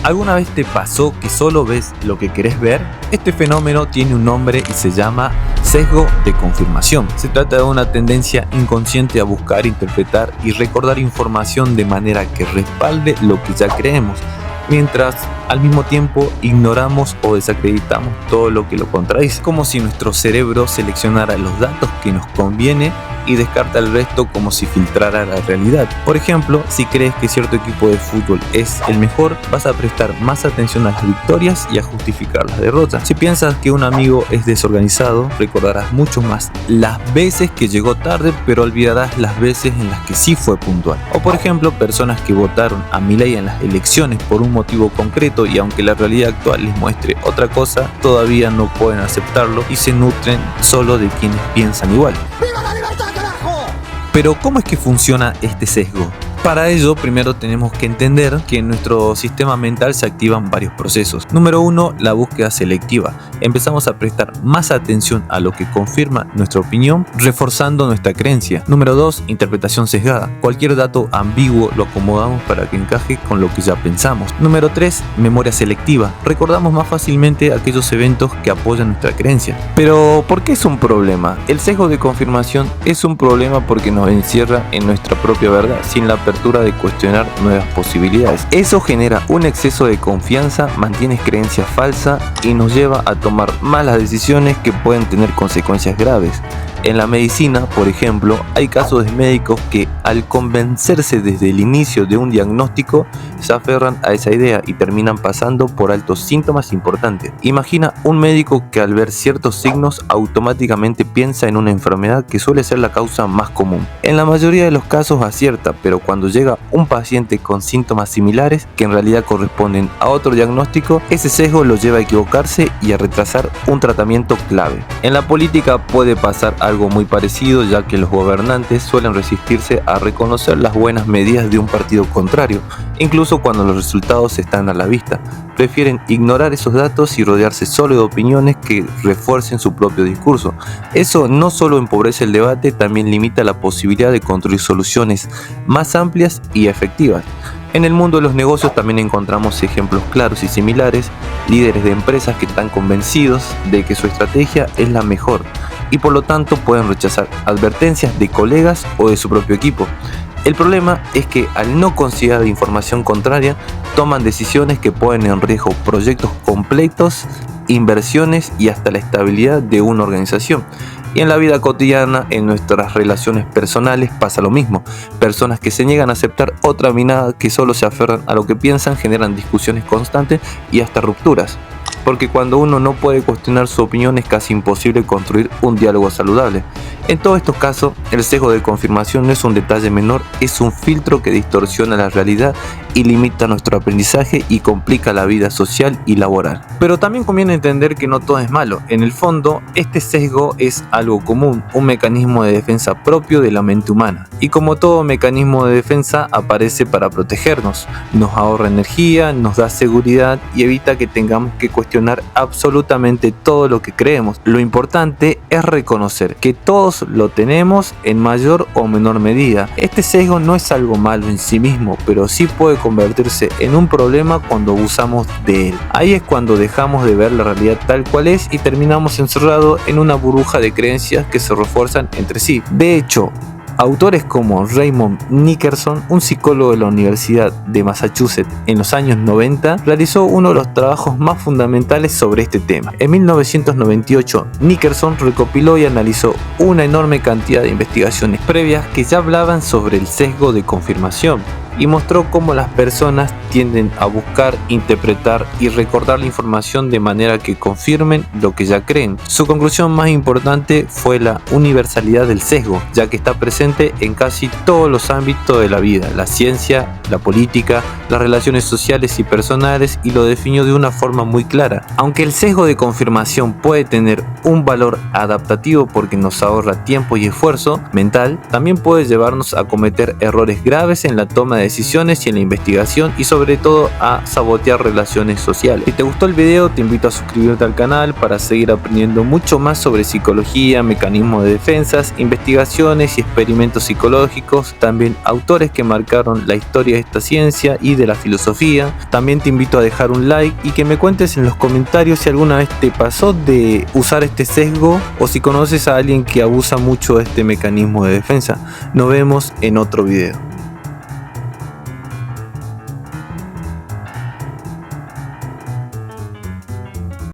¿Alguna vez te pasó que solo ves lo que querés ver? Este fenómeno tiene un nombre y se llama sesgo de confirmación. Se trata de una tendencia inconsciente a buscar, interpretar y recordar información de manera que respalde lo que ya creemos, mientras al mismo tiempo ignoramos o desacreditamos todo lo que lo contradice, como si nuestro cerebro seleccionara los datos que nos conviene y descarta el resto como si filtrara la realidad. Por ejemplo, si crees que cierto equipo de fútbol es el mejor, vas a prestar más atención a las victorias y a justificar las derrotas. Si piensas que un amigo es desorganizado, recordarás mucho más las veces que llegó tarde, pero olvidarás las veces en las que sí fue puntual. O por ejemplo, personas que votaron a Milei en las elecciones por un motivo concreto y aunque la realidad actual les muestre otra cosa, todavía no pueden aceptarlo y se nutren solo de quienes piensan igual. ¡Viva la libertad, carajo! Pero ¿cómo es que funciona este sesgo? Para ello, primero tenemos que entender que en nuestro sistema mental se activan varios procesos. Número 1, la búsqueda selectiva. Empezamos a prestar más atención a lo que confirma nuestra opinión, reforzando nuestra creencia. Número 2, interpretación sesgada. Cualquier dato ambiguo lo acomodamos para que encaje con lo que ya pensamos. Número 3, memoria selectiva. Recordamos más fácilmente aquellos eventos que apoyan nuestra creencia. Pero, ¿por qué es un problema? El sesgo de confirmación es un problema porque nos encierra en nuestra propia verdad, sin la de cuestionar nuevas posibilidades. Eso genera un exceso de confianza, mantiene creencias falsas y nos lleva a tomar malas decisiones que pueden tener consecuencias graves. En la medicina, por ejemplo, hay casos de médicos que al convencerse desde el inicio de un diagnóstico se aferran a esa idea y terminan pasando por altos síntomas importantes. Imagina un médico que al ver ciertos signos automáticamente piensa en una enfermedad que suele ser la causa más común. En la mayoría de los casos acierta, pero cuando llega un paciente con síntomas similares que en realidad corresponden a otro diagnóstico, ese sesgo lo lleva a equivocarse y a retrasar un tratamiento clave. En la política puede pasar algo muy parecido, ya que los gobernantes suelen resistirse a reconocer las buenas medidas de un partido contrario, incluso cuando los resultados están a la vista. Prefieren ignorar esos datos y rodearse solo de opiniones que refuercen su propio discurso. Eso no solo empobrece el debate, también limita la posibilidad de construir soluciones más amplias y efectivas. En el mundo de los negocios también encontramos ejemplos claros y similares, líderes de empresas que están convencidos de que su estrategia es la mejor y por lo tanto pueden rechazar advertencias de colegas o de su propio equipo. El problema es que al no considerar información contraria, toman decisiones que ponen en riesgo proyectos completos, inversiones y hasta la estabilidad de una organización. Y en la vida cotidiana, en nuestras relaciones personales, pasa lo mismo. Personas que se niegan a aceptar otra mirada, que solo se aferran a lo que piensan, generan discusiones constantes y hasta rupturas. Porque cuando uno no puede cuestionar su opinión es casi imposible construir un diálogo saludable. En todos estos casos, el sesgo de confirmación no es un detalle menor, es un filtro que distorsiona la realidad y limita nuestro aprendizaje y complica la vida social y laboral. Pero también conviene entender que no todo es malo. En el fondo, este sesgo es algo común, un mecanismo de defensa propio de la mente humana. Y como todo mecanismo de defensa, aparece para protegernos. Nos ahorra energía, nos da seguridad y evita que tengamos que cuestionar absolutamente todo lo que creemos. Lo importante es reconocer que todos lo tenemos en mayor o menor medida. Este sesgo no es algo malo en sí mismo, pero sí puede convertirse en un problema cuando abusamos de él. Ahí es cuando dejamos de ver la realidad tal cual es y terminamos encerrados en una burbuja de creencias que se refuerzan entre sí. De hecho, autores como Raymond Nickerson, un psicólogo de la Universidad de Massachusetts en los años 90, realizó uno de los trabajos más fundamentales sobre este tema. En 1998, Nickerson recopiló y analizó una enorme cantidad de investigaciones previas que ya hablaban sobre el sesgo de confirmación y mostró cómo las personas tienden a buscar, interpretar y recordar la información de manera que confirmen lo que ya creen. Su conclusión más importante fue la universalidad del sesgo, ya que está presente en casi todos los ámbitos de la vida, la ciencia, la política, las relaciones sociales y personales, y lo definió de una forma muy clara. Aunque el sesgo de confirmación puede tener un valor adaptativo porque nos ahorra tiempo y esfuerzo mental, también puede llevarnos a cometer errores graves en la toma de de decisiones y en la investigación, y sobre todo a sabotear relaciones sociales. Si te gustó el video, te invito a suscribirte al canal para seguir aprendiendo mucho más sobre psicología, mecanismos de defensas, investigaciones y experimentos psicológicos, también autores que marcaron la historia de esta ciencia y de la filosofía. También te invito a dejar un like y que me cuentes en los comentarios si alguna vez te pasó de usar este sesgo o si conoces a alguien que abusa mucho de este mecanismo de defensa. Nos vemos en otro video.